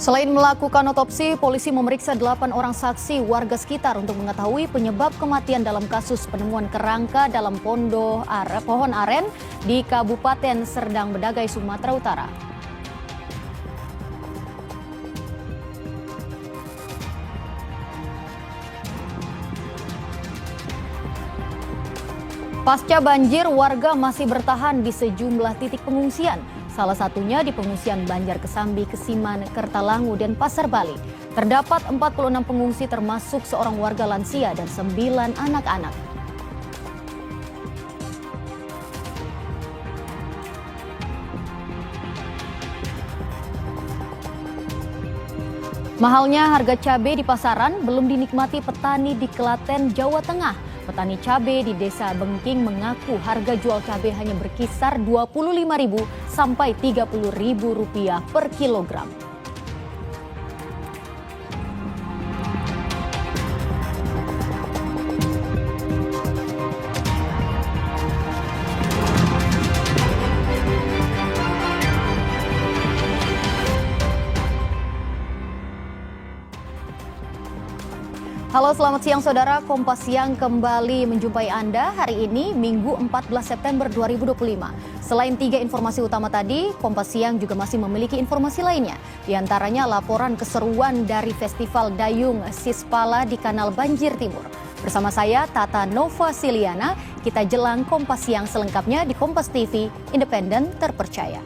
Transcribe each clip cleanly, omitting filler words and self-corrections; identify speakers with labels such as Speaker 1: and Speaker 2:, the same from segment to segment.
Speaker 1: Selain melakukan otopsi, polisi memeriksa 8 orang saksi warga sekitar untuk mengetahui penyebab kematian dalam kasus penemuan kerangka dalam pohon aren di Kabupaten Serdang Bedagai, Sumatera Utara. Pasca banjir, warga masih bertahan di sejumlah titik pengungsian. Salah satunya di pengungsian Banjar Kesambi, Kesiman, Kertalangu, dan Pasar Bali. Terdapat 46 pengungsi termasuk seorang warga lansia dan 9 anak-anak. Mahalnya harga cabai di pasaran belum dinikmati petani di Klaten, Jawa Tengah. Petani cabai di Desa Bengking mengaku harga jual cabai hanya berkisar Rp25.000 sampai Rp30.000 per kilogram. Halo, selamat siang saudara. Kompas Siang kembali menjumpai Anda hari ini Minggu 14 September 2025. Selain 3 informasi utama tadi, Kompas Siang juga masih memiliki informasi lainnya. Di antaranya laporan keseruan dari Festival Dayung Sispala di Kanal Banjir Timur. Bersama saya Tata Nova Siliana, kita jelang Kompas Siang selengkapnya di Kompas TV, independen terpercaya.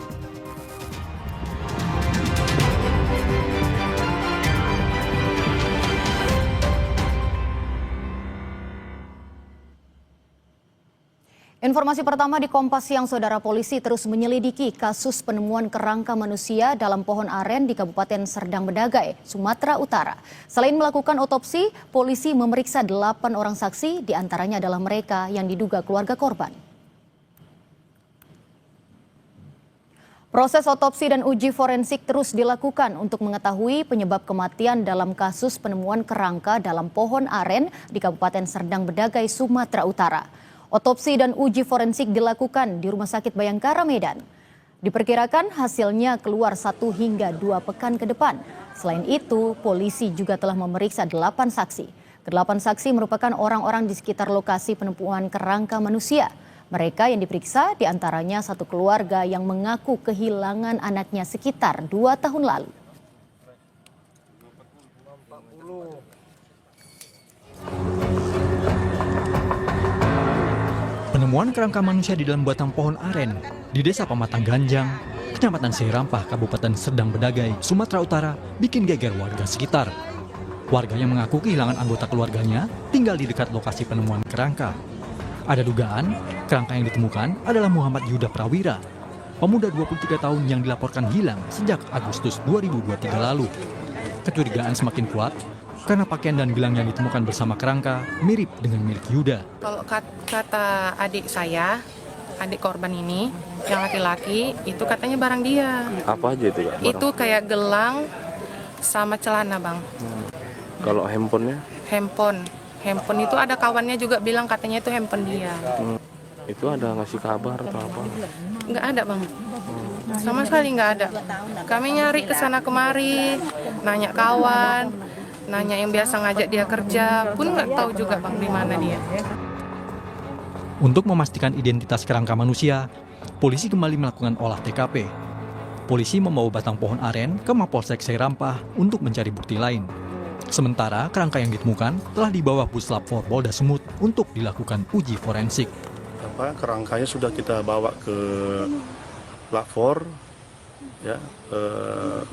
Speaker 1: Informasi pertama di Kompas Siang, saudara. Polisi terus menyelidiki kasus penemuan kerangka manusia dalam pohon aren di Kabupaten Serdang Bedagai, Sumatera Utara. Selain melakukan otopsi, polisi memeriksa 8 orang saksi, diantaranya adalah mereka yang diduga keluarga korban. Proses otopsi dan uji forensik terus dilakukan untuk mengetahui penyebab kematian dalam kasus penemuan kerangka dalam pohon aren di Kabupaten Serdang Bedagai, Sumatera Utara. Otopsi dan uji forensik dilakukan di Rumah Sakit Bayangkara, Medan. Diperkirakan hasilnya keluar 1 hingga 2 pekan ke depan. Selain itu, polisi juga telah memeriksa 8 saksi. Ke-8 saksi merupakan orang-orang di sekitar lokasi penemuan kerangka manusia. Mereka yang diperiksa diantaranya satu keluarga yang mengaku kehilangan anaknya sekitar 2 tahun lalu.
Speaker 2: Penemuan kerangka manusia di dalam batang pohon aren di Desa Pematang Ganjang, Kecamatan Seirampah, Kabupaten Serdang Bedagai, Sumatera Utara bikin geger warga sekitar. Warga yang mengaku kehilangan anggota keluarganya tinggal di dekat lokasi penemuan kerangka. Ada dugaan kerangka yang ditemukan adalah Muhammad Yuda Prawira, pemuda 23 tahun yang dilaporkan hilang sejak Agustus 2023 lalu. Kecurigaan semakin kuat karena pakaian dan gelang yang ditemukan bersama kerangka mirip dengan milik Yuda.
Speaker 3: Kalau kata adik saya, adik korban ini, yang laki-laki, itu katanya barang dia.
Speaker 4: Apa aja itu, Kak?
Speaker 3: Itu kayak gelang sama celana, Bang.
Speaker 4: Kalau handphonenya?
Speaker 3: Handphone itu ada kawannya juga bilang katanya itu handphone dia.
Speaker 4: Itu ada ngasih kabar atau apa?
Speaker 3: Nggak ada, Bang. Sama sekali nggak ada. Kami nyari kesana kemari, nanya kawan, nanya yang biasa ngajak dia kerja, pun nggak tahu juga, Bang, di mana dia.
Speaker 2: Untuk memastikan identitas kerangka manusia, polisi kembali melakukan olah TKP. Polisi membawa batang pohon aren ke Mapolsek Seirampah untuk mencari bukti lain. Sementara kerangka yang ditemukan telah dibawa Puslap 4 Polda Sumut untuk dilakukan uji forensik.
Speaker 5: Kerangkanya sudah kita bawa ke Lab 4, ya,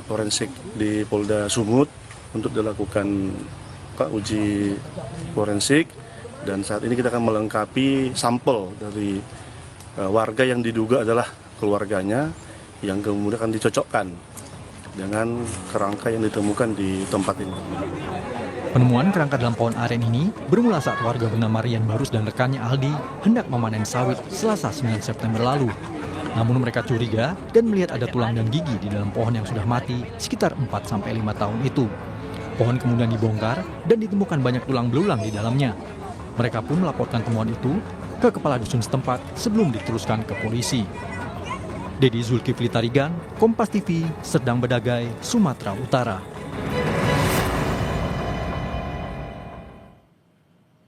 Speaker 5: forensik di Polda Sumut untuk dilakukan uji forensik, dan saat ini kita akan melengkapi sampel dari warga yang diduga adalah keluarganya yang kemudian akan dicocokkan dengan kerangka yang ditemukan di tempat ini.
Speaker 2: Penemuan kerangka dalam pohon aren ini bermula saat warga bernama Rian Barus dan rekannya Aldi hendak memanen sawit Selasa 9 September lalu. Namun mereka curiga dan melihat ada tulang dan gigi di dalam pohon yang sudah mati sekitar 4-5 tahun itu. Pohon kemudian dibongkar dan ditemukan banyak tulang belulang di dalamnya. Mereka pun melaporkan temuan itu ke kepala dusun setempat sebelum diteruskan ke polisi. Dedi Zulkifli Tarigan, Kompas TV, Serdang Bedagai, Sumatera Utara.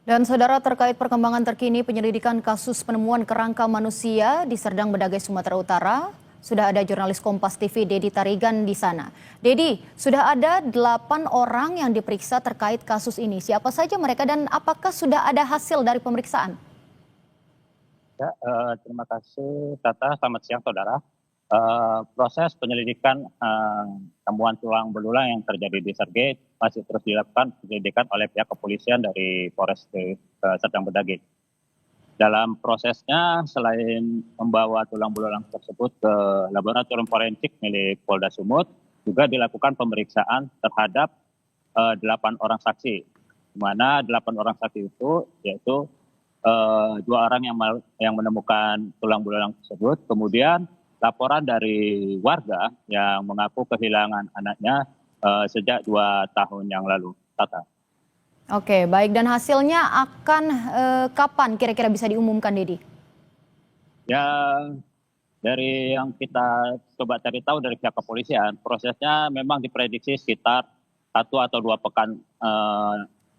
Speaker 1: Dan saudara, terkait perkembangan terkini penyelidikan kasus penemuan kerangka manusia di Serdang Bedagai, Sumatera Utara, sudah ada jurnalis Kompas TV Dedi Tarigan di sana. Dedi, sudah ada 8 orang yang diperiksa terkait kasus ini. Siapa saja mereka dan apakah sudah ada hasil dari pemeriksaan?
Speaker 6: Ya, terima kasih Tata. Selamat siang saudara. Proses penyelidikan temuan tulang belulang yang terjadi di Sergei masih terus dilakukan penyelidikan oleh pihak kepolisian dari Polres Serdang Bedagai. Dalam prosesnya, selain membawa tulang belulang tersebut ke laboratorium forensik milik Polda Sumut, juga dilakukan pemeriksaan terhadap 8 orang saksi, di mana 8 orang saksi itu yaitu 2 orang yang menemukan tulang belulang tersebut, kemudian laporan dari warga yang mengaku kehilangan anaknya sejak 2 tahun yang lalu. Tata.
Speaker 1: Oke, baik. Dan hasilnya akan kapan kira-kira bisa diumumkan, Dedi?
Speaker 6: Ya, dari yang kita coba cari tahu dari pihak kepolisian, prosesnya memang diprediksi sekitar 1 atau 2 pekan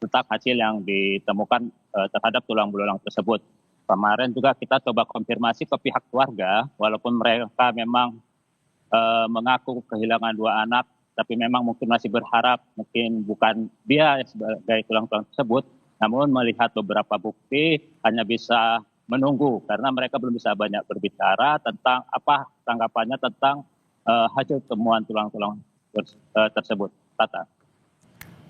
Speaker 6: tentang hasil yang ditemukan terhadap tulang belulang tersebut. Kemarin juga kita coba konfirmasi ke pihak keluarga, walaupun mereka memang mengaku kehilangan 2 anak, tapi memang mungkin masih berharap mungkin bukan dia sebagai tulang-tulang tersebut, namun melihat beberapa bukti hanya bisa menunggu karena mereka belum bisa banyak berbicara tentang apa tanggapannya tentang hasil temuan tulang-tulang tersebut. Tata.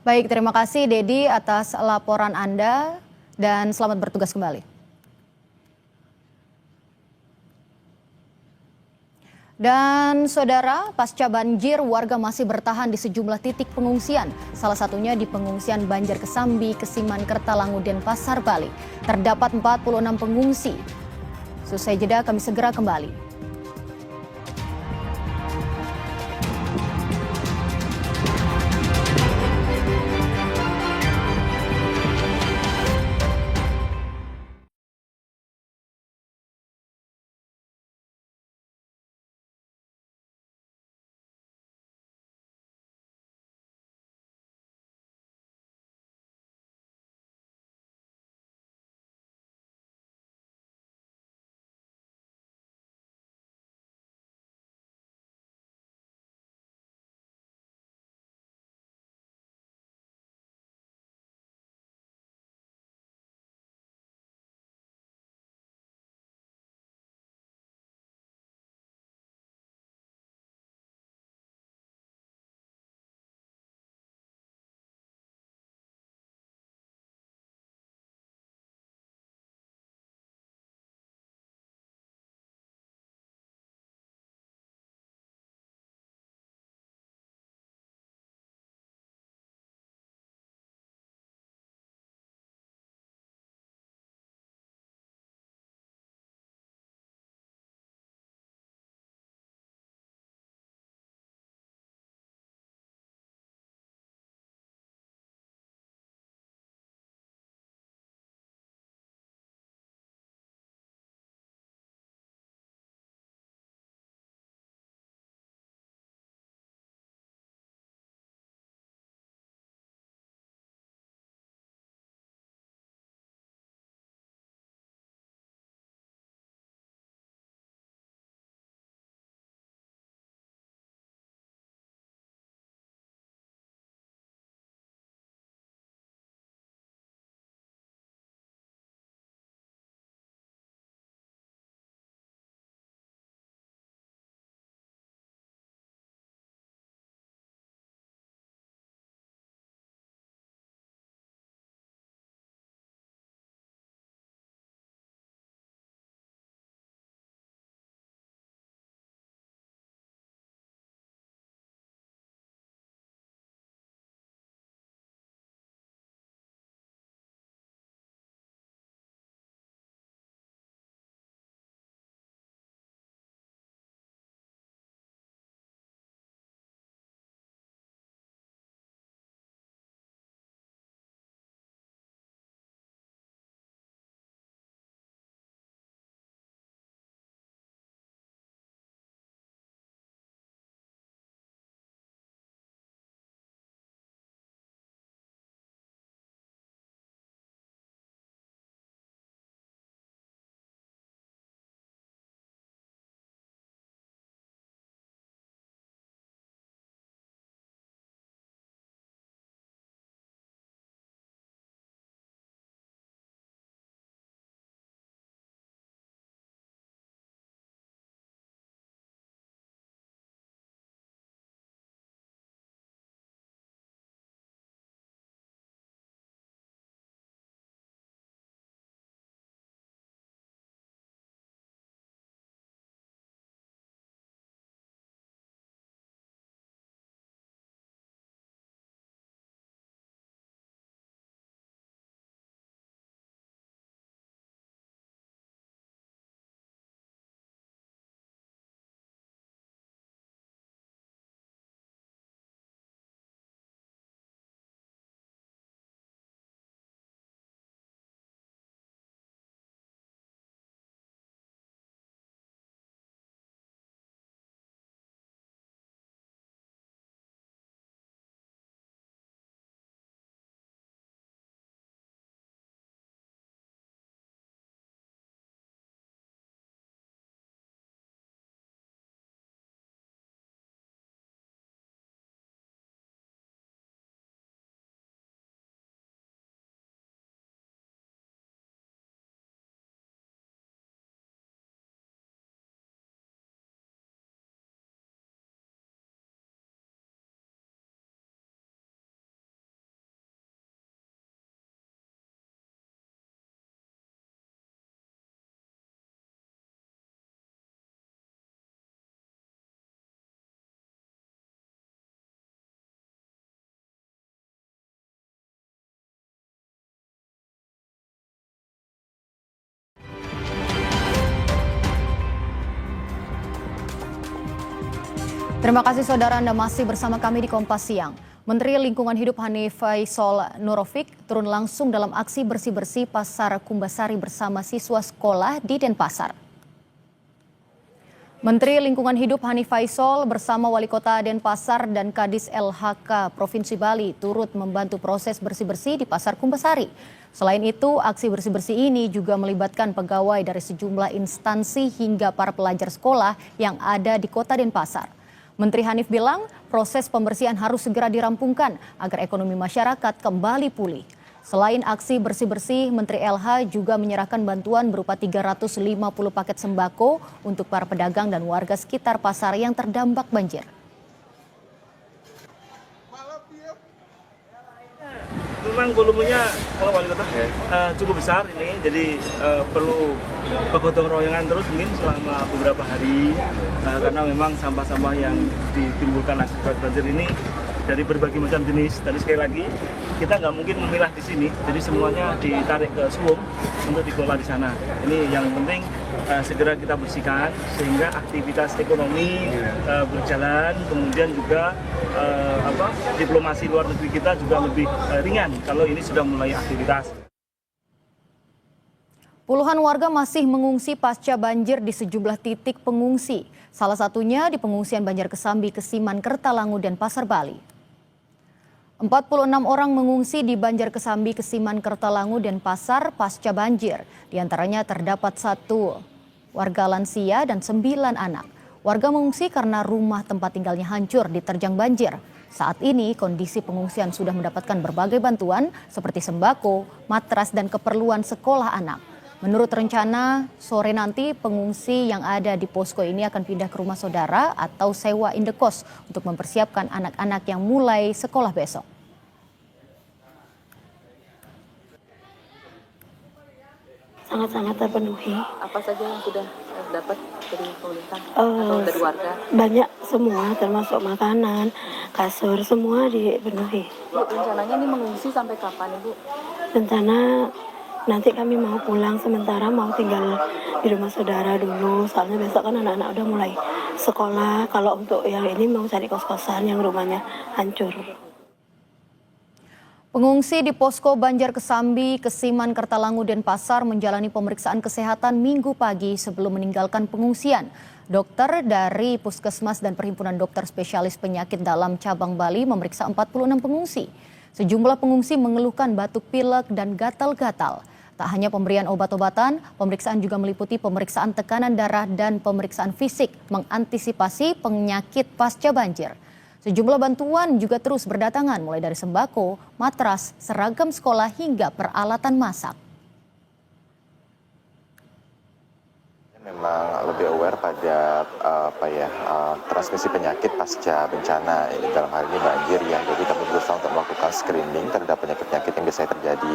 Speaker 1: Baik, terima kasih Dedi atas laporan Anda dan selamat bertugas kembali. Dan saudara, pasca banjir warga masih bertahan di sejumlah titik pengungsian. Salah satunya di pengungsian Banjar Kesambi, Kesiman, Kertalangu, Denpasar, Bali. Terdapat 46 pengungsi. Selesai jeda kami segera kembali. Terima kasih saudara, Anda masih bersama kami di Kompas Siang. Menteri Lingkungan Hidup Hanif Faisal Nurofik turun langsung dalam aksi bersih-bersih Pasar Kumbasari bersama siswa sekolah di Denpasar. Menteri Lingkungan Hidup Hanif Faisal bersama Wali Kota Denpasar dan Kadis LHK Provinsi Bali turut membantu proses bersih-bersih di Pasar Kumbasari. Selain itu, aksi bersih-bersih ini juga melibatkan pegawai dari sejumlah instansi hingga para pelajar sekolah yang ada di Kota Denpasar. Menteri Hanif bilang proses pembersihan harus segera dirampungkan agar ekonomi masyarakat kembali pulih. Selain aksi bersih-bersih, Menteri LH juga menyerahkan bantuan berupa 350 paket sembako untuk para pedagang dan warga sekitar pasar yang terdampak banjir.
Speaker 7: Memang volumenya kalau wali kota cukup besar ini, jadi perlu bergotong royongan terus mungkin selama beberapa hari karena memang sampah-sampah yang ditimbulkan akibat banjir ini dari berbagai macam jenis. Tadi sekali lagi kita nggak mungkin memilah di sini, jadi semuanya ditarik ke Suwung untuk dikelola di sana. Ini yang penting segera kita bersihkan sehingga aktivitas ekonomi berjalan, kemudian juga diplomasi luar negeri kita juga lebih ringan kalau ini sudah mulai aktivitas.
Speaker 1: Puluhan warga masih mengungsi pasca banjir di sejumlah titik pengungsi. Salah satunya di pengungsian Banjar Kesambi, Kesiman, Kertalangu, dan Pasar Bali. 46 orang mengungsi di Banjar Kesambi, Kesiman, Kertalangu, dan Pasar pasca banjir. Di antaranya terdapat 1 warga lansia dan 9 anak. Warga mengungsi karena rumah tempat tinggalnya hancur diterjang banjir. Saat ini kondisi pengungsian sudah mendapatkan berbagai bantuan seperti sembako, matras, dan keperluan sekolah anak. Menurut rencana, sore nanti pengungsi yang ada di posko ini akan pindah ke rumah saudara atau sewa indekos untuk mempersiapkan anak-anak yang mulai sekolah besok.
Speaker 8: Sangat-sangat terpenuhi.
Speaker 9: Apa saja yang sudah dapat dari pemerintah atau dari warga?
Speaker 8: Banyak semua, termasuk makanan, kasur, semua dipenuhi.
Speaker 9: Bu, rencananya ini mengungsi sampai kapan, Ibu?
Speaker 8: Rencana nanti kami mau pulang sementara, mau tinggal di rumah saudara dulu. Soalnya besok kan anak-anak udah mulai sekolah. Kalau untuk yang ini mau cari kos-kosan yang rumahnya hancur.
Speaker 1: Pengungsi di posko Banjar Kesambi, Kesiman, Kertalangu, dan Pasar menjalani pemeriksaan kesehatan Minggu pagi sebelum meninggalkan pengungsian. Dokter dari Puskesmas dan Perhimpunan Dokter Spesialis Penyakit Dalam Cabang Bali memeriksa 46 pengungsi. Sejumlah pengungsi mengeluhkan batuk pilek dan gatal-gatal. Tak hanya pemberian obat-obatan, pemeriksaan juga meliputi pemeriksaan tekanan darah dan pemeriksaan fisik mengantisipasi penyakit pasca banjir. Sejumlah bantuan juga terus berdatangan mulai dari sembako, matras, seragam sekolah hingga peralatan masak.
Speaker 10: Memang lebih aware pada transmisi penyakit pasca bencana, dalam hal ini banjir ya. Jadi kami berusaha untuk melakukan screening terhadap penyakit-penyakit yang biasanya terjadi.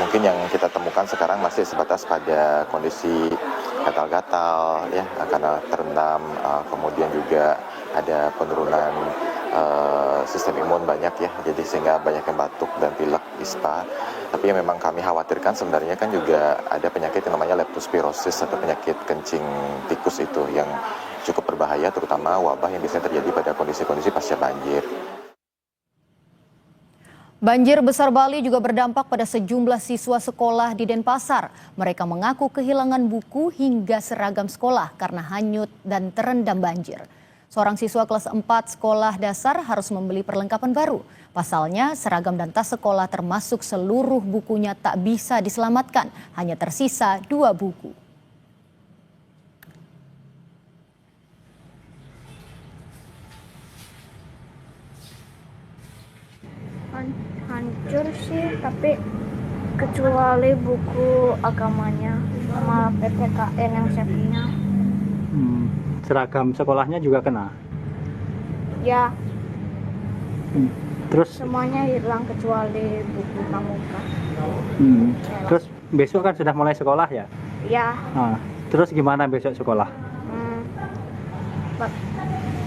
Speaker 10: Mungkin yang kita temukan sekarang masih sebatas pada kondisi gatal-gatal ya, karena terendam, kemudian juga ada penurunan sistem imun banyak ya, jadi sehingga banyak yang batuk dan pilek, ispa. Tapi yang memang kami khawatirkan sebenarnya kan juga ada penyakit yang namanya leptospirosis atau penyakit kencing tikus itu yang cukup berbahaya, terutama wabah yang biasanya terjadi pada kondisi-kondisi pasca banjir.
Speaker 1: Banjir besar Bali juga berdampak pada sejumlah siswa sekolah di Denpasar. Mereka mengaku kehilangan buku hingga seragam sekolah karena hanyut dan terendam banjir. Seorang siswa kelas 4 sekolah dasar harus membeli perlengkapan baru. Pasalnya, seragam dan tas sekolah termasuk seluruh bukunya tak bisa diselamatkan. Hanya tersisa 2 buku.
Speaker 11: Hancur sih, tapi kecuali buku agamanya sama PPKN yang saya punya.
Speaker 7: Seragam sekolahnya juga kena?
Speaker 11: Ya,
Speaker 7: Terus
Speaker 11: semuanya hilang kecuali buku pramuka.
Speaker 7: terus besok kan sudah mulai sekolah ya?
Speaker 11: Ya,
Speaker 7: Nah, terus gimana besok sekolah?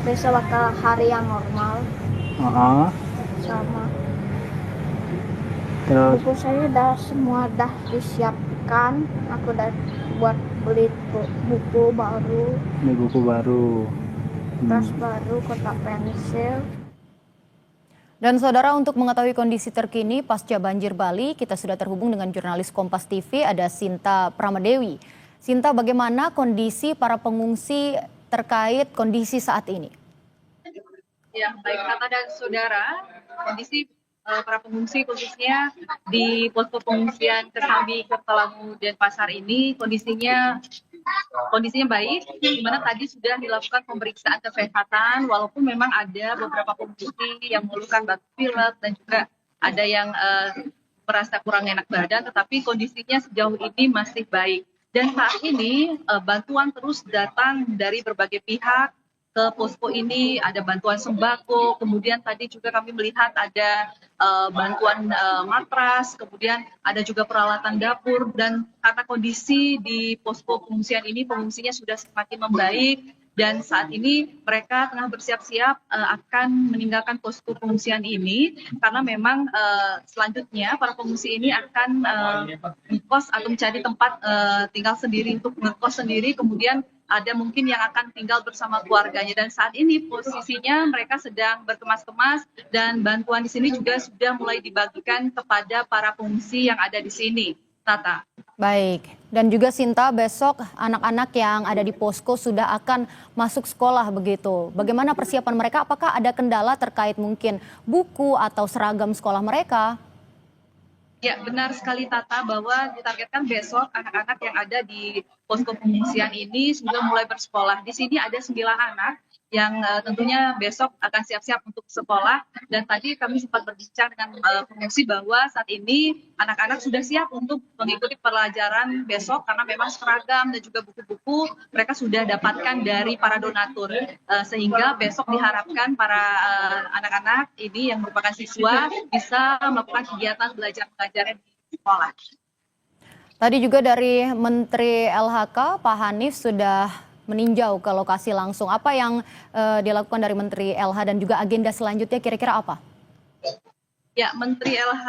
Speaker 11: besok bakal hari yang normal. Sama
Speaker 7: Terus
Speaker 11: buku saya semua dah disiapkan. Aku udah buat beli buku baru.
Speaker 7: ini buku baru.
Speaker 11: tas baru, kotak pensil.
Speaker 1: Dan saudara, untuk mengetahui kondisi terkini pasca banjir Bali, kita sudah terhubung dengan jurnalis Kompas TV, ada Sinta Pramadewi. Sinta, bagaimana kondisi para pengungsi terkait kondisi saat ini?
Speaker 12: Ya, baik Tata dan saudara, kondisi para pengungsi khususnya di posko pengungsian Kesambi, Kertalangu, Denpasar ini kondisinya baik, di mana tadi sudah dilakukan pemeriksaan kesehatan, walaupun memang ada beberapa pengungsi yang mengeluhkan batuk pilek dan juga ada yang merasa kurang enak badan, tetapi kondisinya sejauh ini masih baik. Dan saat ini bantuan terus datang dari berbagai pihak ke posko ini, ada bantuan sembako, kemudian tadi juga kami melihat ada bantuan matras, kemudian ada juga peralatan dapur, dan karena kondisi di posko pengungsian ini, pengungsinya sudah semakin membaik, dan saat ini mereka tengah bersiap-siap akan meninggalkan posko pengungsian ini, karena memang selanjutnya para pengungsi ini akan ngekos atau mencari tempat tinggal sendiri untuk ngekos sendiri, kemudian ada mungkin yang akan tinggal bersama keluarganya, dan saat ini posisinya mereka sedang berkemas-kemas dan bantuan di sini juga sudah mulai dibagikan kepada para pengungsi yang ada di sini. Tata.
Speaker 1: Baik, dan juga Sinta, besok anak-anak yang ada di posko sudah akan masuk sekolah begitu. Bagaimana persiapan mereka? Apakah ada kendala terkait mungkin buku atau seragam sekolah mereka?
Speaker 12: Ya, benar sekali Tata, bahwa ditargetkan besok anak-anak yang ada di posko pengungsian ini sudah mulai bersekolah. Di sini ada 9 anak yang tentunya besok akan siap-siap untuk sekolah, dan tadi kami sempat berbincang dengan pengungsi bahwa saat ini anak-anak sudah siap untuk mengikuti pelajaran besok karena memang seragam dan juga buku-buku mereka sudah dapatkan dari para donatur, sehingga besok diharapkan para anak-anak ini yang merupakan siswa bisa melakukan kegiatan belajar mengajar di sekolah.
Speaker 1: Tadi juga dari Menteri LHK, Pak Hanif sudah meninjau ke lokasi langsung. Apa yang dilakukan dari Menteri LH dan juga agenda selanjutnya kira-kira apa?
Speaker 12: Ya, Menteri LH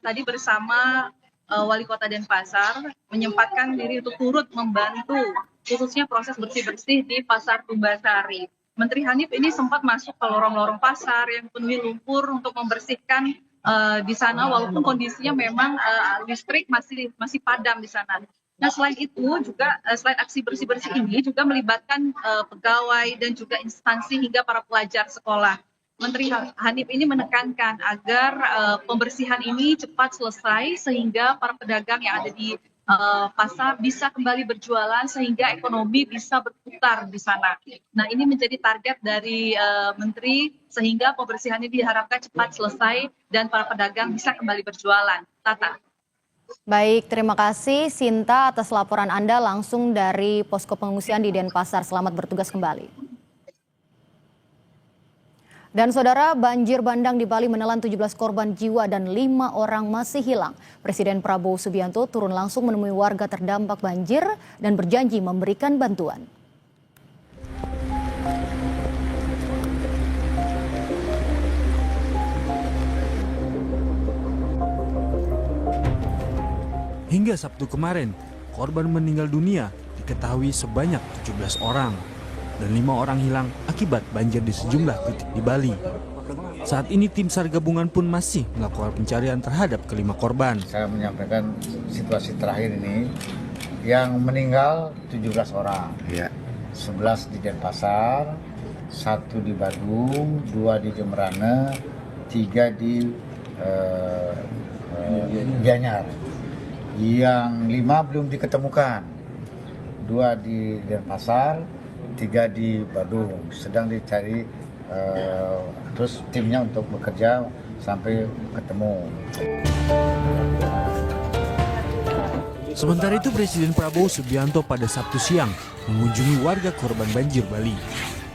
Speaker 12: tadi bersama Wali Kota Denpasar menyempatkan diri untuk turut membantu khususnya proses bersih-bersih di Pasar Tumbasari. Menteri Hanif ini sempat masuk ke lorong-lorong pasar yang penuh lumpur untuk membersihkan di sana, walaupun kondisinya memang listrik masih padam di sana. Nah, selain itu juga selain aksi bersih-bersih ini juga melibatkan pegawai dan juga instansi hingga para pelajar sekolah. Menteri Hanif ini menekankan agar pembersihan ini cepat selesai sehingga para pedagang yang ada di pasar bisa kembali berjualan sehingga ekonomi bisa berputar di sana. Nah, ini menjadi target dari Menteri sehingga pembersihan ini diharapkan cepat selesai dan para pedagang bisa kembali berjualan. Tata.
Speaker 1: Baik, terima kasih Sinta atas laporan Anda langsung dari posko pengungsian di Denpasar. Selamat bertugas kembali. Dan saudara, banjir bandang di Bali menelan 17 korban jiwa dan 5 orang masih hilang. Presiden Prabowo Subianto turun langsung menemui warga terdampak banjir dan berjanji memberikan bantuan.
Speaker 13: Hingga Sabtu kemarin, korban meninggal dunia diketahui sebanyak 17 orang dan 5 orang hilang akibat banjir di sejumlah titik di Bali. Saat ini tim SAR gabungan pun masih melakukan pencarian terhadap kelima korban.
Speaker 14: Saya menyampaikan situasi terakhir ini, yang meninggal 17 orang, 11 di Denpasar, 1 di Badung, 2 di Jemberana, 3 di Gianyar. Yang 5 belum diketemukan, 2 di Denpasar, 3 di Badung, sedang dicari terus timnya untuk bekerja sampai ketemu.
Speaker 13: Sementara itu Presiden Prabowo Subianto pada Sabtu siang mengunjungi warga korban banjir Bali.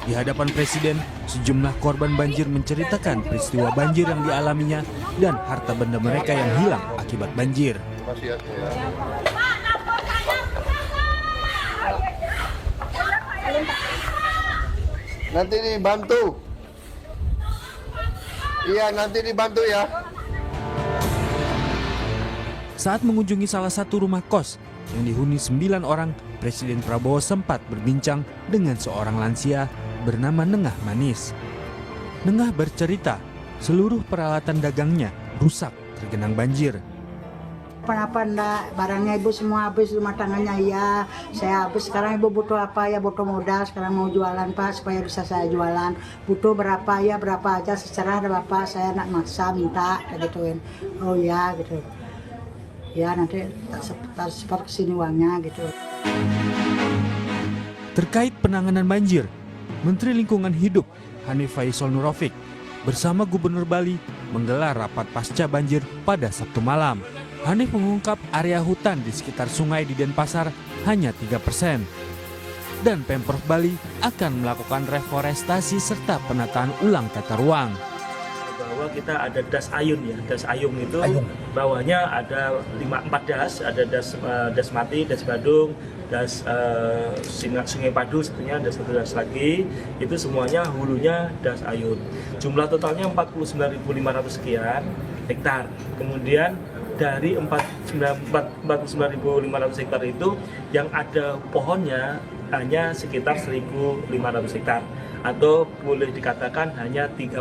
Speaker 13: Di hadapan Presiden, sejumlah korban banjir menceritakan peristiwa banjir yang dialaminya dan harta benda mereka yang hilang akibat banjir.
Speaker 15: Nanti dibantu. Iya, nanti dibantu ya.
Speaker 13: Saat mengunjungi salah satu rumah kos yang dihuni 9 orang, Presiden Prabowo sempat berbincang dengan seorang lansia bernama Nengah Manis. Nengah bercerita, seluruh peralatan dagangnya rusak tergenang banjir.
Speaker 16: Kenapa enggak, barangnya ibu semua habis, rumah tangganya ya, saya habis. Sekarang ibu butuh apa ya, butuh modal, sekarang mau jualan Pak, supaya bisa saya jualan. Butuh berapa ya, berapa aja, secerah ada Bapak, saya nak maksa minta, gituin. Oh ya gitu, ya nanti transfer ke sini uangnya gitu.
Speaker 13: Terkait penanganan banjir, Menteri Lingkungan Hidup Hanif Faisal Nurofik bersama Gubernur Bali menggelar rapat pasca banjir pada Sabtu malam. Hanif mengungkap area hutan di sekitar sungai di Denpasar hanya 3%. Dan Pemprov Bali akan melakukan reforestasi serta penataan ulang tata ruang.
Speaker 7: Bahwa kita ada das ayun ya, das ayung itu bawahnya ada 4 das, ada das mati, das badung, das sungai padu sebenarnya ada 1 das lagi, itu semuanya hulunya das ayun. Jumlah totalnya 49.500 sekian hektar. Kemudian dari 49.500 hektar itu yang ada pohonnya hanya sekitar 1.500 hektar atau boleh dikatakan hanya 3%.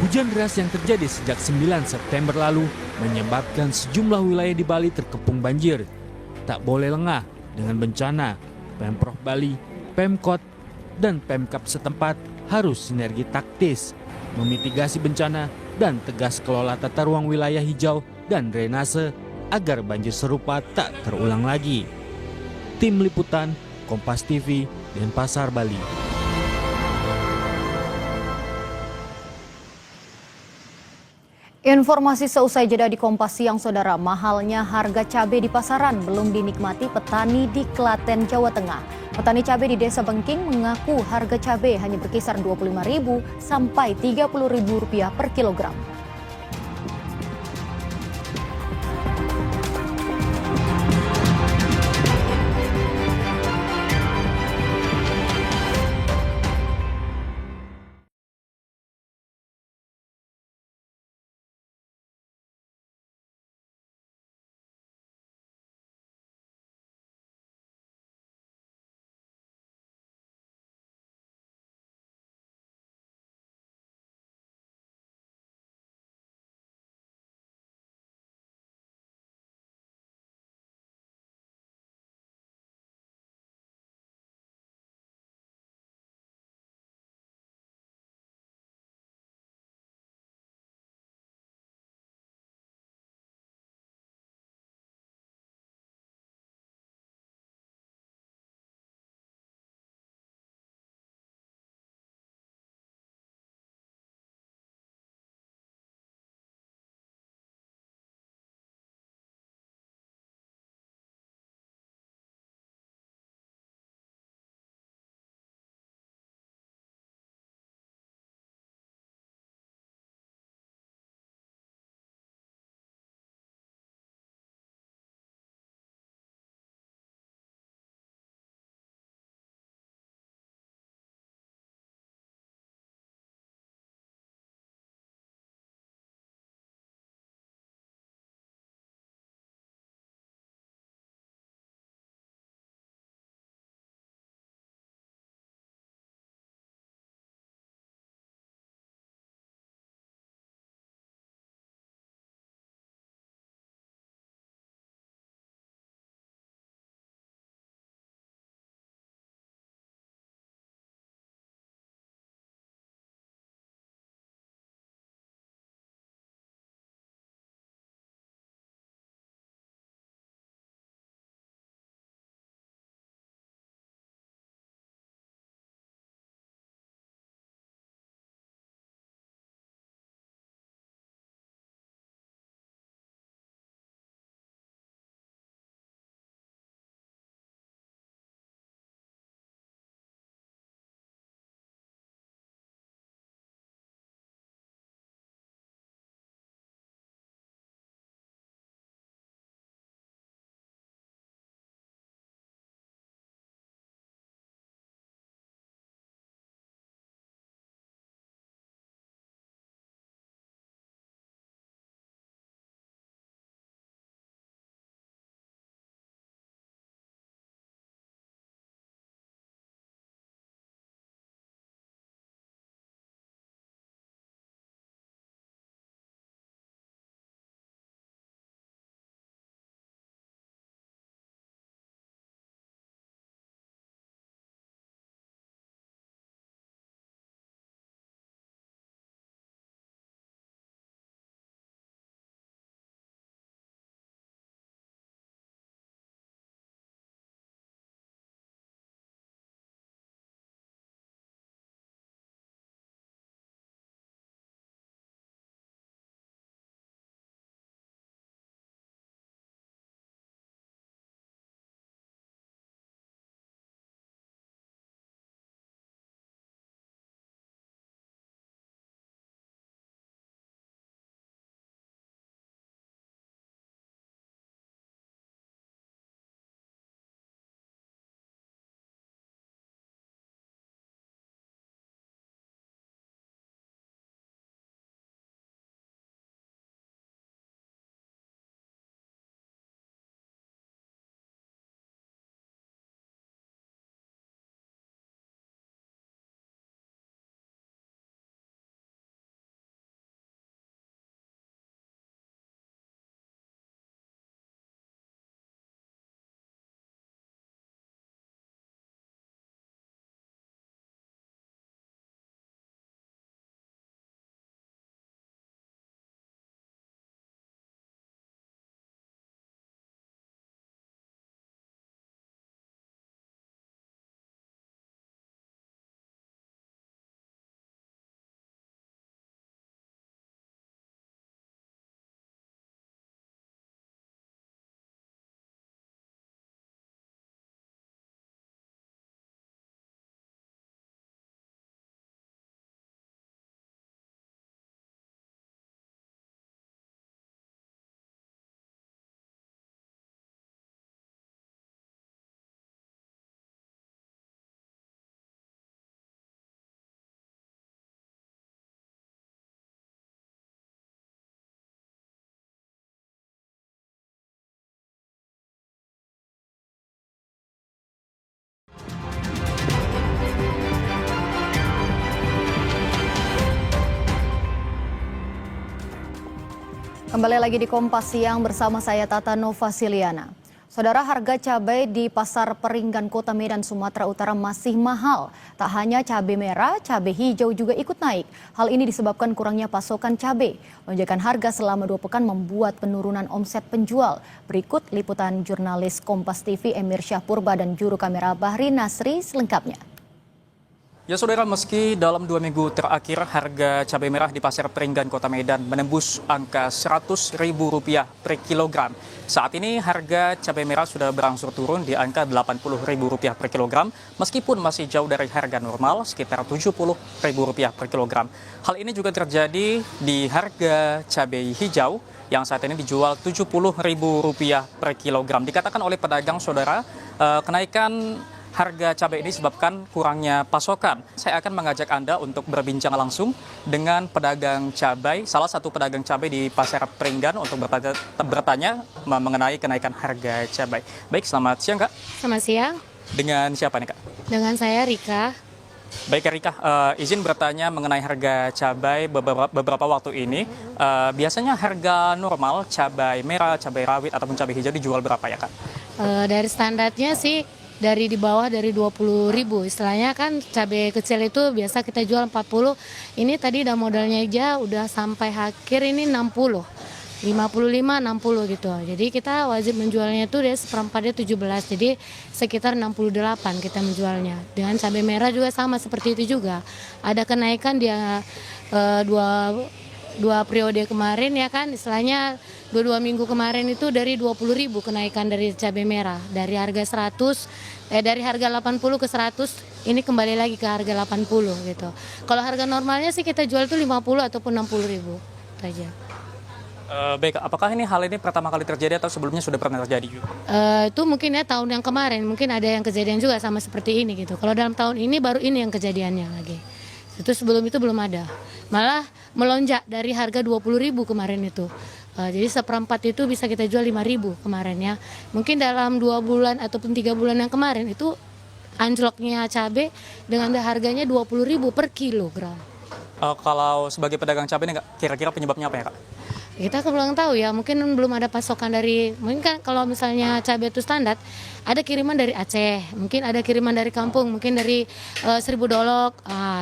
Speaker 13: Hujan deras yang terjadi sejak 9 September lalu menyebabkan sejumlah wilayah di Bali terkepung banjir. Tak boleh lengah dengan bencana. Pemprov Bali, Pemkot, dan Pemkap setempat harus sinergi taktis, memitigasi bencana, dan tegas kelola tata ruang wilayah hijau dan drainase agar banjir serupa tak terulang lagi. Tim Liputan, Kompas TV, Denpasar, Bali.
Speaker 1: Informasi seusai jeda di Kompas Siang, Saudara. Mahalnya harga cabai di pasaran belum dinikmati petani di Klaten, Jawa Tengah. Petani cabai di Desa Bengking mengaku harga cabai hanya berkisar Rp25.000 sampai Rp30.000 per kilogram. Kembali lagi di Kompas Siang bersama saya Tata Nova Siliana. Saudara, harga cabai di Pasar Peringgan Kota Medan, Sumatera Utara masih mahal. Tak hanya cabai merah, cabai hijau juga ikut naik. Hal ini disebabkan kurangnya pasokan cabai. Lonjakan harga selama 2 pekan membuat penurunan omset penjual. Berikut liputan jurnalis Kompas TV Emir Syahpurba dan juru kamera Bahri Nasri selengkapnya.
Speaker 17: Ya saudara, meski dalam 2 minggu terakhir harga cabai merah di Pasar Peringgan Kota Medan menembus angka Rp100.000 per kilogram. Saat ini harga cabai merah sudah berangsur turun di angka Rp80.000 per kilogram, meskipun masih jauh dari harga normal sekitar Rp70.000 per kilogram. Hal ini juga terjadi di harga cabai hijau yang saat ini dijual Rp70.000 per kilogram. Dikatakan oleh pedagang saudara, kenaikan harga cabai ini disebabkan kurangnya pasokan. Saya akan mengajak Anda untuk berbincang langsung dengan pedagang cabai, salah satu pedagang cabai di Pasar Peringgan untuk bertanya mengenai kenaikan harga cabai. Baik, selamat siang Kak.
Speaker 18: Selamat siang.
Speaker 17: Dengan siapa nih Kak?
Speaker 18: Dengan saya Rika.
Speaker 17: Baik Rika, izin bertanya mengenai harga cabai beberapa waktu ini. Biasanya harga normal cabai merah, cabai rawit ataupun cabai hijau dijual berapa ya Kak?
Speaker 18: Dari standarnya sih dari di bawah dari 20.000. Istilahnya kan cabai kecil itu biasa kita jual 40. Ini tadi udah modalnya aja udah sampai akhir ini 60. 55, 60 gitu. Jadi kita wajib menjualnya itu dari seperempatnya 17. Jadi sekitar 68 kita menjualnya. Dengan cabai merah juga sama seperti itu juga. Ada kenaikan dia dua periode kemarin ya kan, istilahnya 2 minggu kemarin itu dari 20.000 kenaikan dari cabai merah, dari harga dari harga 80 ke 100, ini kembali lagi ke harga 80 gitu. Kalau harga normalnya sih kita jual tuh 50 ataupun 60.000 saja.
Speaker 17: Baik, apakah hal ini pertama kali terjadi atau sebelumnya sudah pernah terjadi juga?
Speaker 18: Itu mungkin ya tahun yang kemarin, mungkin ada yang kejadian juga sama seperti ini gitu. Kalau dalam tahun ini baru ini yang kejadiannya lagi. Itu sebelum itu belum ada. Malah melonjak dari harga 20.000 kemarin itu. Jadi seperempat itu bisa kita jual 5.000 kemarin ya. Mungkin dalam 2 bulan ataupun 3 bulan yang kemarin itu anjloknya cabai dengan harganya 20.000 per kilogram.
Speaker 17: Kalau sebagai pedagang cabai ini kira-kira penyebabnya apa ya Kak?
Speaker 18: Kita belum tahu ya, mungkin belum ada pasokan dari, mungkin kan kalau misalnya cabai itu standar, ada kiriman dari Aceh, mungkin ada kiriman dari kampung, mungkin dari Seribu Dolok,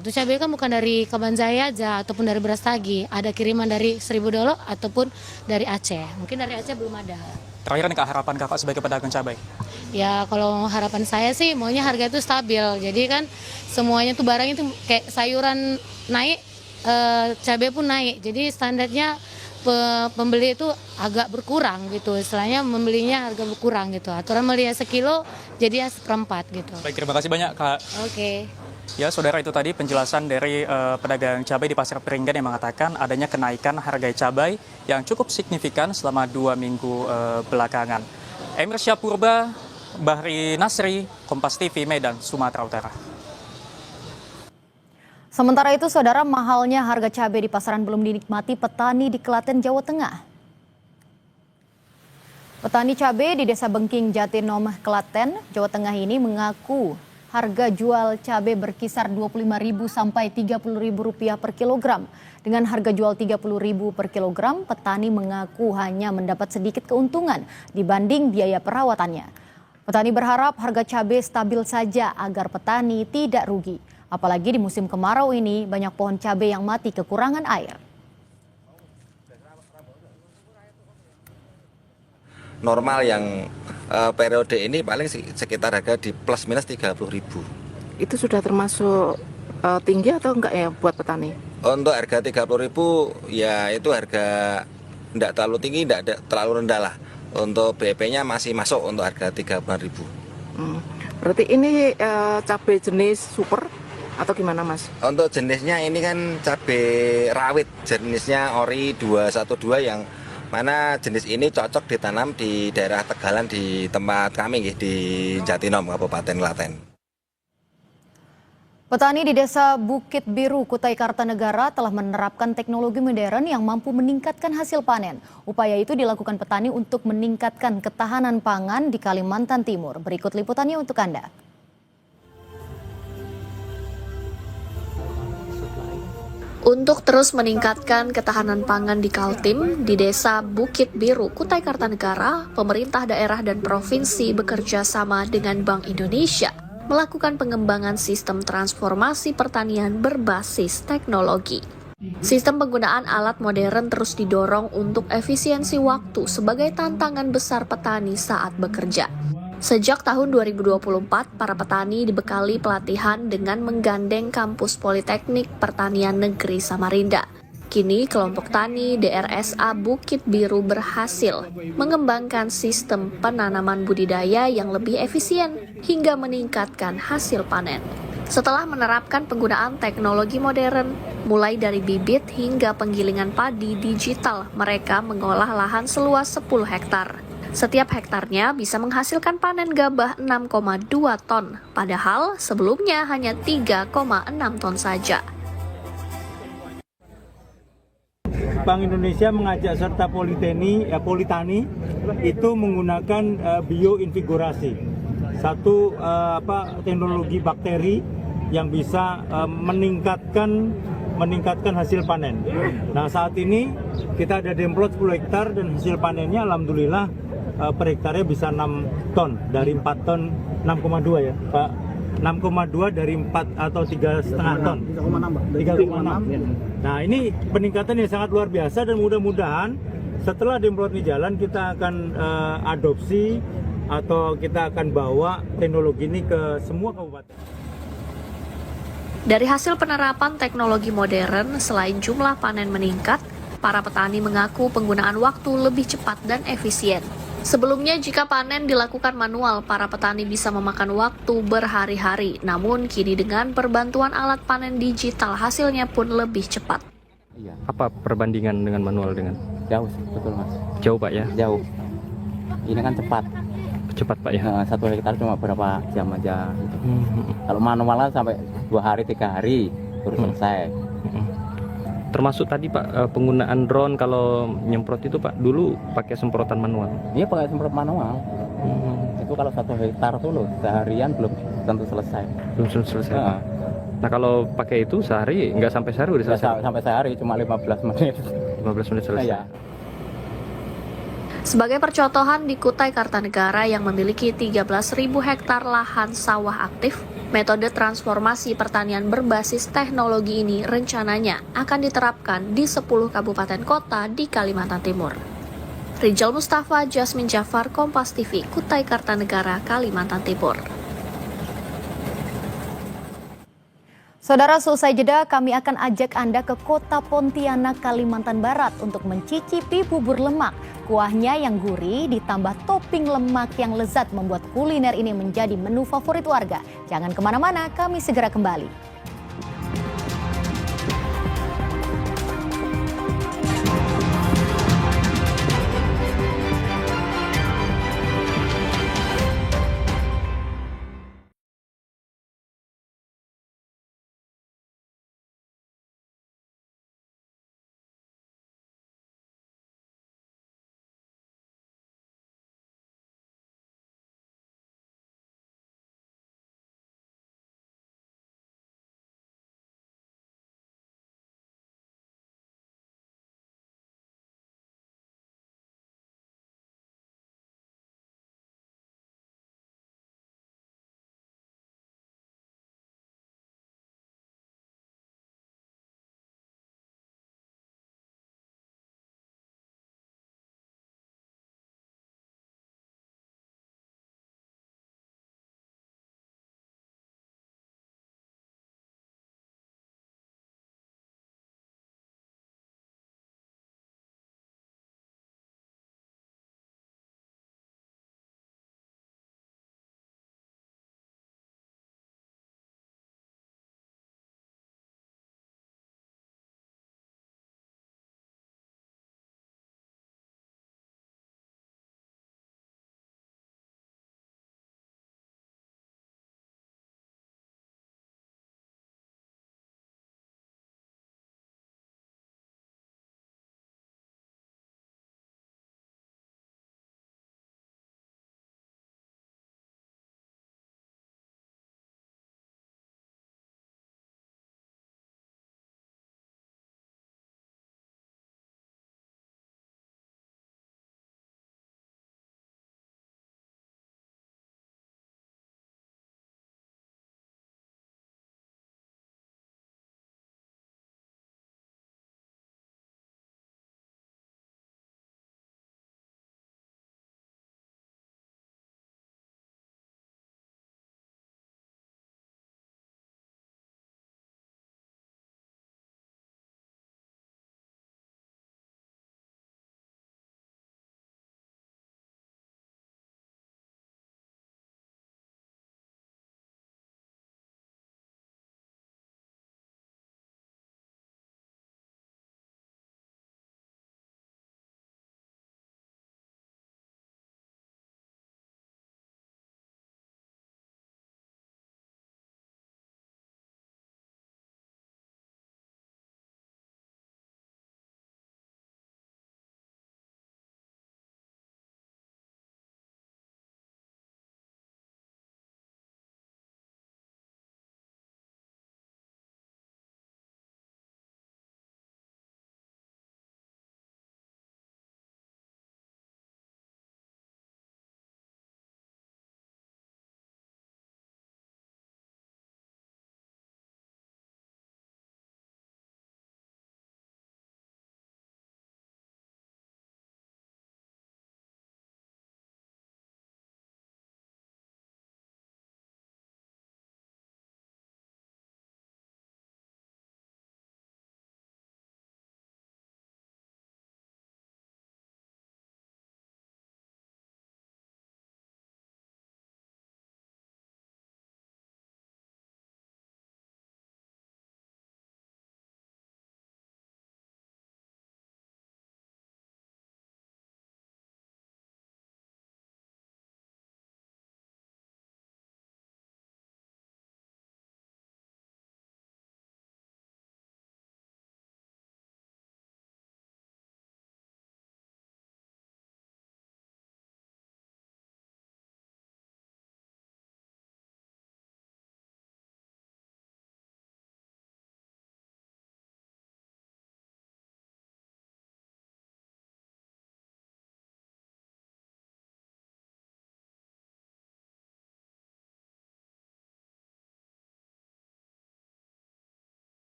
Speaker 18: itu cabai kan bukan dari Kabanjaya aja, ataupun dari Brastagi, ada kiriman dari Seribu Dolok ataupun dari Aceh, mungkin dari Aceh belum ada.
Speaker 17: Terakhir nih Kak, harapan Kakak sebagai pedagang cabai?
Speaker 18: Ya kalau harapan saya sih maunya harga itu stabil, jadi kan semuanya tuh barang itu kayak sayuran naik, cabai pun naik, jadi standarnya pembeli itu agak berkurang gitu, istilahnya membelinya harga berkurang gitu. Aturan belinya sekilo jadi ya seperempat gitu.
Speaker 17: Baik, terima kasih banyak Kak.
Speaker 18: Oke.
Speaker 17: Ya saudara, itu tadi penjelasan dari pedagang cabai di Pasar Peringgan yang mengatakan adanya kenaikan harga cabai yang cukup signifikan selama 2 minggu belakangan. Emir Syahpurba, Bahri Nasri, Kompas TV Medan, Sumatera Utara.
Speaker 1: Sementara itu, saudara, mahalnya harga cabai di pasaran belum dinikmati petani di Klaten, Jawa Tengah. Petani cabai di Desa Bengking, Jatinom, Klaten, Jawa Tengah ini mengaku harga jual cabai berkisar Rp25.000 sampai Rp30.000 per kilogram. Dengan harga jual Rp30.000 per kilogram, petani mengaku hanya mendapat sedikit keuntungan dibanding biaya perawatannya. Petani berharap harga cabai stabil saja agar petani tidak rugi. Apalagi di musim kemarau ini banyak pohon cabai yang mati kekurangan air.
Speaker 19: Normal yang periode ini paling sekitar harga di plus minus 30.000.
Speaker 9: Itu sudah termasuk tinggi atau enggak ya buat petani?
Speaker 19: Untuk harga 30.000 ya itu harga tidak terlalu tinggi, tidak terlalu rendah lah. Untuk BP-nya masih masuk untuk harga 30.000.
Speaker 9: Berarti ini cabai jenis super atau gimana Mas?
Speaker 19: Untuk jenisnya ini kan cabai rawit, jenisnya Ori 212 yang mana jenis ini cocok ditanam di daerah Tegalan di tempat kami di Jatinom, Kabupaten Klaten.
Speaker 1: Petani di Desa Bukit Biru, Kutai Kartanegara telah menerapkan teknologi modern yang mampu meningkatkan hasil panen. Upaya itu dilakukan petani untuk meningkatkan ketahanan pangan di Kalimantan Timur. Berikut liputannya untuk Anda.
Speaker 20: Untuk terus meningkatkan ketahanan pangan di Kaltim, di Desa Bukit Biru, Kutai Kartanegara, pemerintah daerah dan provinsi bekerja sama dengan Bank Indonesia melakukan pengembangan sistem transformasi pertanian berbasis teknologi. Sistem penggunaan alat modern terus didorong untuk efisiensi waktu sebagai tantangan besar petani saat bekerja. Sejak tahun 2024, para petani dibekali pelatihan dengan menggandeng kampus Politeknik Pertanian Negeri Samarinda. Kini, kelompok tani DRSA Bukit Biru berhasil mengembangkan sistem penanaman budidaya yang lebih efisien hingga meningkatkan hasil panen. Setelah menerapkan penggunaan teknologi modern, mulai dari bibit hingga penggilingan padi digital, mereka mengolah lahan seluas 10 hektar. Setiap hektarnya bisa menghasilkan panen gabah 6,2 ton, padahal sebelumnya hanya 3,6 ton saja.
Speaker 21: Bank Indonesia mengajak serta Politani itu menggunakan bioinvigorasi, satu teknologi bakteri yang bisa meningkatkan hasil panen. Nah, saat ini kita ada demplot 10 hektar dan hasil panennya alhamdulillah per hektarnya bisa 6 ton dari 4 ton 6,2 ya Pak, 6,2 dari 4 atau 3,5 ton 3,6. Nah, ini peningkatan yang sangat luar biasa dan mudah-mudahan setelah demplot ini jalan kita akan adopsi atau kita akan bawa teknologi ini ke semua kabupaten.
Speaker 20: Dari hasil penerapan teknologi modern, selain jumlah panen meningkat, para petani mengaku penggunaan waktu lebih cepat dan efisien. Sebelumnya, jika panen dilakukan manual, para petani bisa memakan waktu berhari-hari. Namun, kini dengan perbantuan alat panen digital, hasilnya pun lebih cepat.
Speaker 22: Apa perbandingan dengan manual dengan?
Speaker 23: Jauh, betul Mas.
Speaker 22: Jauh Pak ya?
Speaker 23: Jauh. Ini kan cepat.
Speaker 22: Cepat Pak ya?
Speaker 23: 1 hektar cuma berapa jam aja. Gitu. Kalau manual sampai 2 hari, 3 hari baru selesai.
Speaker 22: Termasuk tadi Pak penggunaan drone kalau nyemprot itu Pak, dulu pakai semprotan manual.
Speaker 23: Iya, pakai semprot manual. Itu kalau 1 hektar tuh loh, seharian belum tentu selesai.
Speaker 22: Belum selesai. Nah, kalau pakai itu sehari, nggak sampai sehari udah selesai?
Speaker 23: Sampai sehari, cuma 15 menit.
Speaker 22: 15 menit selesai.
Speaker 23: Ya.
Speaker 20: Sebagai percontohan di Kutai Kartanegara yang memiliki 13.000 hektar lahan sawah aktif, metode transformasi pertanian berbasis teknologi ini rencananya akan diterapkan di 10 kabupaten kota di Kalimantan Timur. Rijal Mustafa, Jasmine Jafar, Kompas TV, Kutai Kartanegara, Kalimantan Timur.
Speaker 1: Saudara, selesai jeda kami akan ajak Anda ke kota Pontianak, Kalimantan Barat untuk mencicipi bubur lemak. Kuahnya yang gurih ditambah topping lemak yang lezat membuat kuliner ini menjadi menu favorit warga. Jangan kemana-mana, kami segera kembali.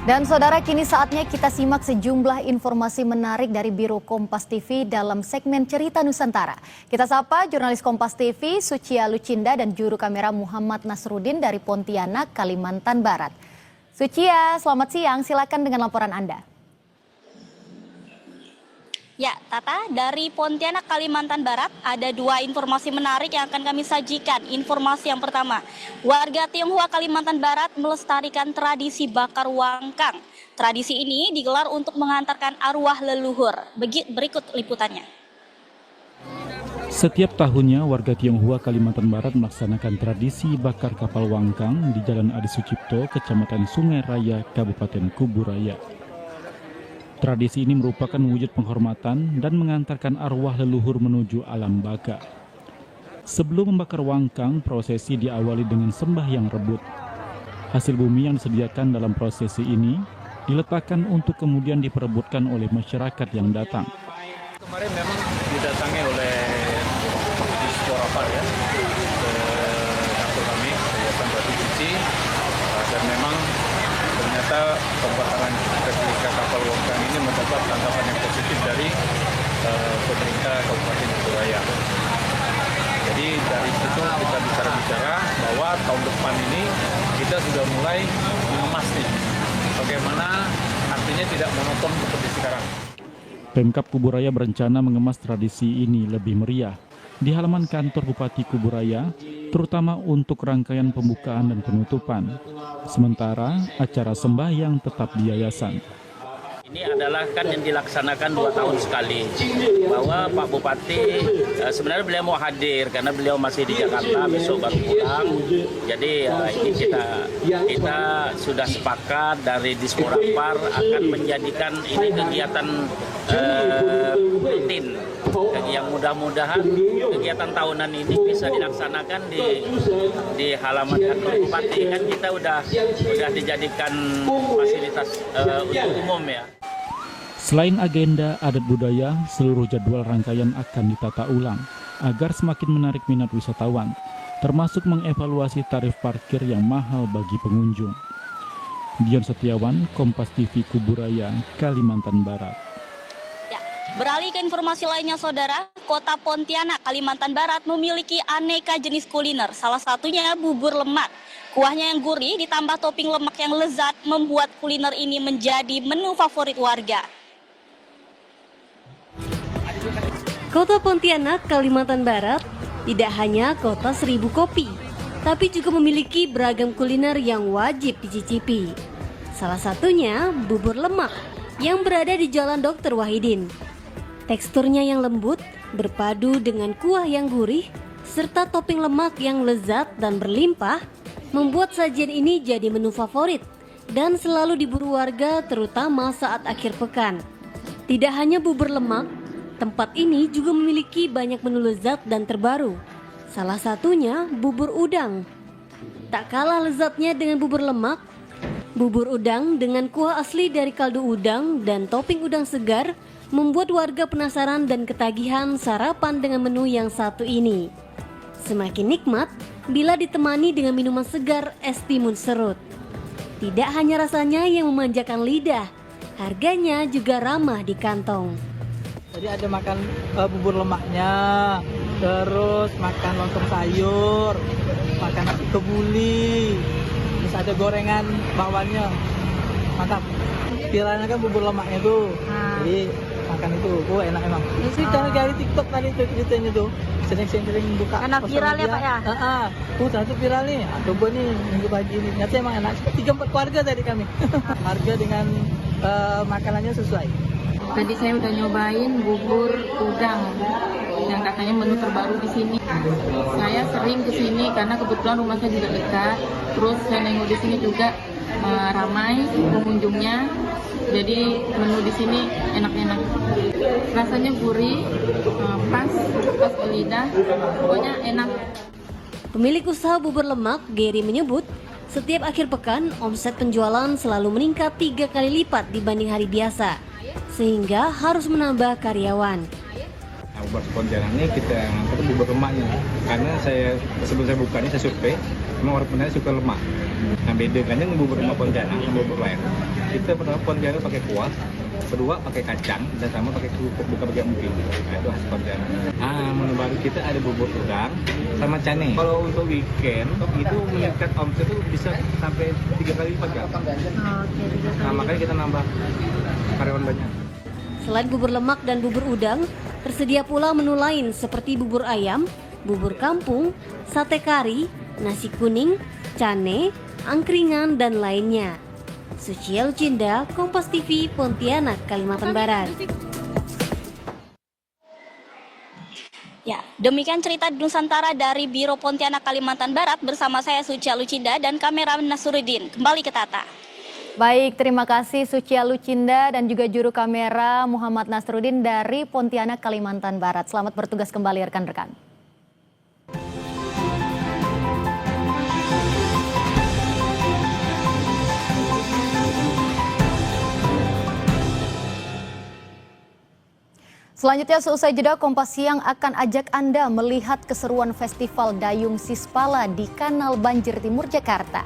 Speaker 1: Dan saudara, kini saatnya kita simak sejumlah informasi menarik dari Biro Kompas TV dalam segmen Cerita Nusantara. Kita sapa jurnalis Kompas TV Sucia Lucinda dan juru kamera Muhammad Nasruddin dari Pontianak, Kalimantan Barat. Sucia, selamat siang, silakan dengan laporan Anda.
Speaker 3: Ya, Tata, dari Pontianak, Kalimantan Barat ada dua informasi menarik yang akan kami sajikan. Informasi yang pertama, warga Tionghoa Kalimantan Barat melestarikan tradisi bakar wangkang. Tradisi ini digelar untuk mengantarkan arwah leluhur. Berikut liputannya.
Speaker 4: Setiap tahunnya warga Tionghoa Kalimantan Barat melaksanakan tradisi bakar kapal wangkang di Jalan Adi Sucipto, Kecamatan Sungai Raya, Kabupaten Kuburaya. Tradisi ini merupakan wujud penghormatan dan mengantarkan arwah leluhur menuju alam baka. Sebelum membakar wangkang, prosesi diawali dengan sembahyang rebut. Hasil bumi yang disediakan dalam prosesi ini diletakkan untuk kemudian diperebutkan oleh masyarakat yang datang.
Speaker 5: Kemarin memang didatangi oleh diaspora ya ke kantor kami, Yayasan Batu Cici, dan memang ternyata pembakaran replika kapal wangkang ini mendapat tanggapan yang positif dari pemerintah Kabupaten Kuburaya. Jadi dari situ kita bicara bahwa tahun depan ini kita sudah mulai mengemas nih, bagaimana artinya tidak monoton seperti sekarang.
Speaker 4: Pemkab Kuburaya berencana mengemas tradisi ini lebih meriah di halaman kantor Bupati Kuburaya, terutama untuk rangkaian pembukaan dan penutupan. Sementara acara sembahyang tetap di yayasan.
Speaker 24: Ini adalah kan yang dilaksanakan 2 tahun sekali, bahwa Pak Bupati sebenarnya beliau mau hadir karena beliau masih di Jakarta, besok baru pulang. Jadi ini kita sudah sepakat dari Disporapar akan menjadikan ini kegiatan rutin, yang mudah-mudahan kegiatan tahunan ini bisa dilaksanakan di halaman kantor Bupati. Kan kita udah dijadikan fasilitas untuk umum ya.
Speaker 4: Selain agenda adat budaya, seluruh jadwal rangkaian akan ditata ulang agar semakin menarik minat wisatawan, termasuk mengevaluasi tarif parkir yang mahal bagi pengunjung. Dion Setiawan, Kompas TV Kuburaya, Kalimantan Barat.
Speaker 3: Beralih ke informasi lainnya, saudara, Kota Pontianak, Kalimantan Barat memiliki aneka jenis kuliner. Salah satunya bubur lemak. Kuahnya yang gurih ditambah topping lemak yang lezat membuat kuliner ini menjadi menu favorit warga.
Speaker 25: Kota Pontianak, Kalimantan Barat tidak hanya kota 1000 kopi, tapi juga memiliki beragam kuliner yang wajib dicicipi. Salah satunya bubur lemak yang berada di Jalan Dr. Wahidin. Teksturnya yang lembut, berpadu dengan kuah yang gurih, serta topping lemak yang lezat dan berlimpah, membuat sajian ini jadi menu favorit dan selalu diburu warga terutama saat akhir pekan. Tidak hanya bubur lemak, tempat ini juga memiliki banyak menu lezat dan terbaru. Salah satunya bubur udang. Tak kalah lezatnya dengan bubur lemak, bubur udang dengan kuah asli dari kaldu udang dan topping udang segar membuat warga penasaran dan ketagihan sarapan dengan menu yang satu ini. Semakin nikmat bila ditemani dengan minuman segar es timun serut. Tidak hanya rasanya yang memanjakan lidah, harganya juga ramah di kantong.
Speaker 26: Jadi ada makan bubur lemaknya, terus makan lontong sayur, makan nasi kebuli, terus ada gorengan bawahnya, mantap. Viralnya kan bubur lemaknya tuh, jadi makan itu, enak emang. Ini sih dari TikTok tadi tuh ceritanya tuh, sering buka.
Speaker 3: Karena viral ya Pak ya?
Speaker 26: Satu viral nih, coba nih minggu pagi ini, ternyata emang enak. 3-4 keluarga tadi kami, harga dengan makanannya sesuai.
Speaker 27: Tadi saya udah nyobain bubur udang yang katanya menu terbaru di sini. Saya sering ke sini karena kebetulan rumah saya juga dekat. Terus saya nengok di sini juga ramai pengunjungnya. Jadi menu di sini enak-enak. Rasanya gurih, pas ke lidah, pokoknya enak.
Speaker 25: Pemilik usaha bubur lemak, Gary, menyebut setiap akhir pekan omset penjualan selalu meningkat 3 kali lipat dibanding hari biasa, sehingga harus menambah karyawan.
Speaker 28: Bubur Pontianak ini kita angkat bubur lemaknya, karena sebelum saya buka ini saya survei
Speaker 5: Memang orang Pontianak suka lemak. Nah bedakannya bubur lemak Pontianak sama bubur lain. Kita pertama Pontianak pakai kuah, kedua pakai kacang, dan sama pakai kerupuk bukan pakai emping. Nah itu khas Pontianak. Menu baru kita ada bubur udang sama cane. Kalau untuk weekend itu meningkat omset itu bisa sampai 3 kali lipat kan. Nah makanya kita nambah karyawan banyak.
Speaker 25: Selain bubur lemak dan bubur udang, tersedia pula menu lain seperti bubur ayam, bubur kampung, sate kari, nasi kuning, cane, angkringan, dan lainnya. Sucia Lucinda, Kompas TV, Pontianak, Kalimantan Barat.
Speaker 3: Ya, demikian cerita Nusantara dari Biro Pontianak Kalimantan Barat bersama saya Sucia Lucinda dan kameramen Nasruddin. Kembali ke Tata.
Speaker 1: Baik, terima kasih Sucia Lucinda dan juga juru kamera Muhammad Nasruddin dari Pontianak, Kalimantan Barat. Selamat bertugas kembali rekan-rekan. Selanjutnya seusai jeda Kompas Siang akan ajak Anda melihat keseruan Festival Dayung Sispala di Kanal Banjir Timur Jakarta.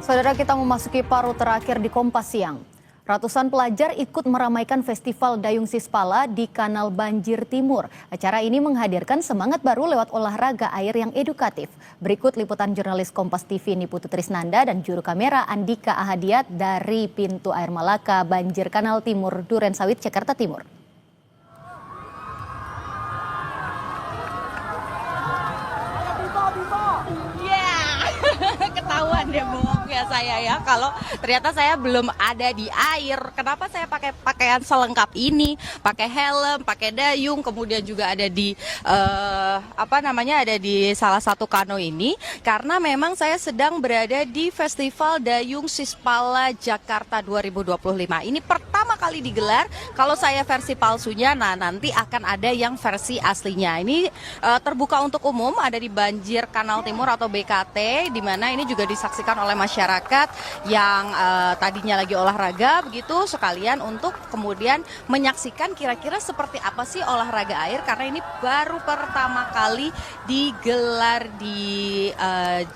Speaker 1: Saudara, kita memasuki paruh terakhir di Kompas Siang. Ratusan pelajar ikut meramaikan Festival Dayung Sispala di Kanal Banjir Timur. Acara ini menghadirkan semangat baru lewat olahraga air yang edukatif. Berikut liputan jurnalis Kompas TV Niputu Trisnanda dan juru kamera Andika Ahadiat dari pintu air Malaka, Banjir Kanal Timur, Durensawit, Jakarta Timur.
Speaker 2: Ketahuan deh bohongnya saya ya, kalau ternyata saya belum ada di air. Kenapa saya pakai pakaian selengkap ini, pakai helm, pakai dayung, kemudian juga ada di ada di salah satu kano ini, karena memang saya sedang berada di Festival Dayung Sispala Jakarta 2025. Ini pertama kali digelar. Kalau saya versi palsunya, nah nanti akan ada yang versi aslinya. Ini terbuka untuk umum, ada di Banjir Kanal Timur atau BKT, di mana ini juga disaksikan oleh masyarakat yang tadinya lagi olahraga begitu, sekalian untuk kemudian menyaksikan kira-kira seperti apa sih olahraga air, karena ini baru pertama kali digelar di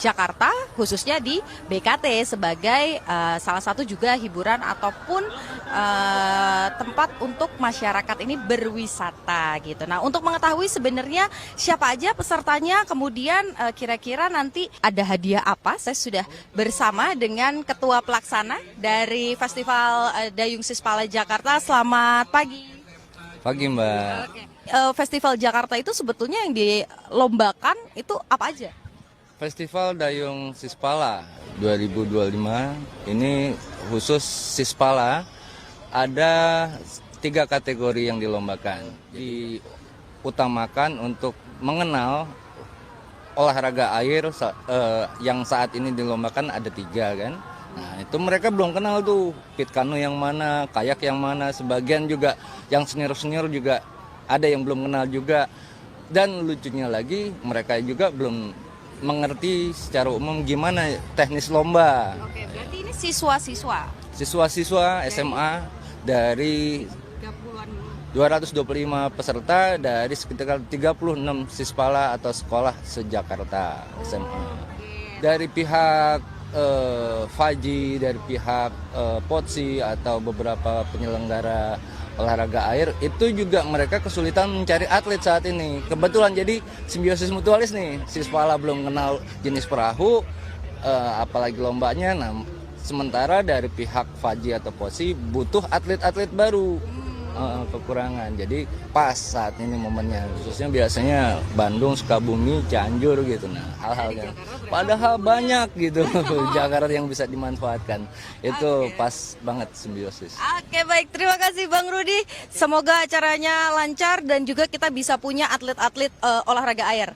Speaker 2: Jakarta, khususnya di BKT sebagai salah satu juga hiburan ataupun tempat untuk masyarakat ini berwisata gitu. Nah, untuk mengetahui sebenarnya siapa aja pesertanya, kemudian kira-kira nanti ada hadiah apa, saya sudah bersama dengan Ketua Pelaksana dari Festival Dayung Sispala Jakarta. Selamat pagi.
Speaker 6: Pagi, Mbak.
Speaker 2: Oke. Festival Jakarta itu sebetulnya yang dilombakan itu apa aja?
Speaker 6: Festival Dayung Sispala 2025 ini khusus Sispala, ada 3 kategori yang dilombakan. Diutamakan untuk mengenal olahraga air yang saat ini dilombakan ada 3 kan. Nah itu mereka belum kenal tuh, pit kano yang mana, kayak yang mana, sebagian juga yang senior-senior juga ada yang belum kenal juga. Dan lucunya lagi mereka juga belum mengerti secara umum gimana teknis lomba.
Speaker 2: Oke, berarti ini siswa-siswa?
Speaker 6: Siswa-siswa SMA dari 225 peserta dari sekitar 36 Sispala atau sekolah se-Jakarta SMA. Dari pihak Faji, dari pihak Potsi atau beberapa penyelenggara olahraga air, itu juga mereka kesulitan mencari atlet saat ini. Kebetulan jadi simbiosis mutualis nih, Sispala belum kenal jenis perahu, apalagi lombanya. Nah, sementara dari pihak Faji atau Potsi butuh atlet-atlet baru. Kekurangan, jadi pas saat ini momennya, khususnya biasanya Bandung, Sukabumi, Cianjur gitu. Nah hal-hal kan padahal banyak gitu Jakarta yang bisa dimanfaatkan, itu pas banget simbiosis.
Speaker 2: Oke, baik, terima kasih Bang Rudi, semoga acaranya lancar dan juga kita bisa punya atlet-atlet olahraga air.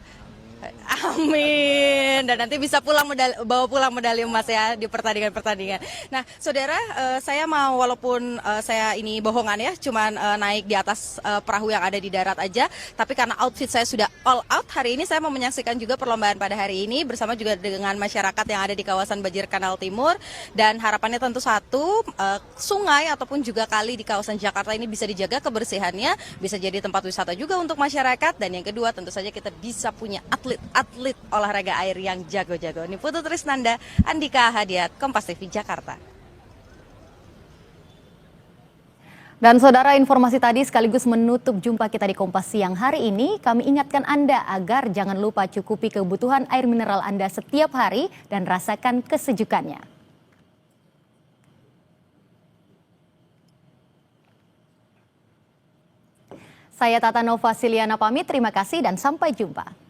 Speaker 2: Amin. Dan nanti bisa bawa pulang medali emas ya di pertandingan-pertandingan. Nah, saudara, saya mau, walaupun saya ini bohongan ya, cuman naik di atas perahu yang ada di darat aja, tapi karena outfit saya sudah all out, hari ini saya mau menyaksikan juga perlombaan pada hari ini bersama juga dengan masyarakat yang ada di kawasan Banjir Kanal Timur. Dan harapannya tentu satu, sungai ataupun juga kali di kawasan Jakarta ini bisa dijaga kebersihannya, bisa jadi tempat wisata juga untuk masyarakat. Dan yang kedua, tentu saja kita bisa punya atlet olahraga air yang jago-jago. Niputu Trisnanda, Andika Ahadiat, Kompas TV Jakarta.
Speaker 1: Dan saudara, informasi tadi sekaligus menutup jumpa kita di Kompas Siang hari ini. Kami ingatkan Anda agar jangan lupa cukupi kebutuhan air mineral Anda setiap hari dan rasakan kesejukannya. Saya Tata Nova Siliana pamit, terima kasih dan sampai jumpa.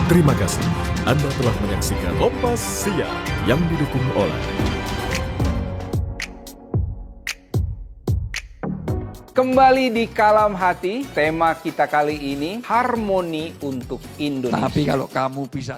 Speaker 8: Terima kasih Anda telah menyaksikan Kompas Siang yang didukung oleh
Speaker 10: Kembali di Kalam Hati, tema kita kali ini harmoni untuk Indonesia.
Speaker 11: Tapi kalau kamu bisa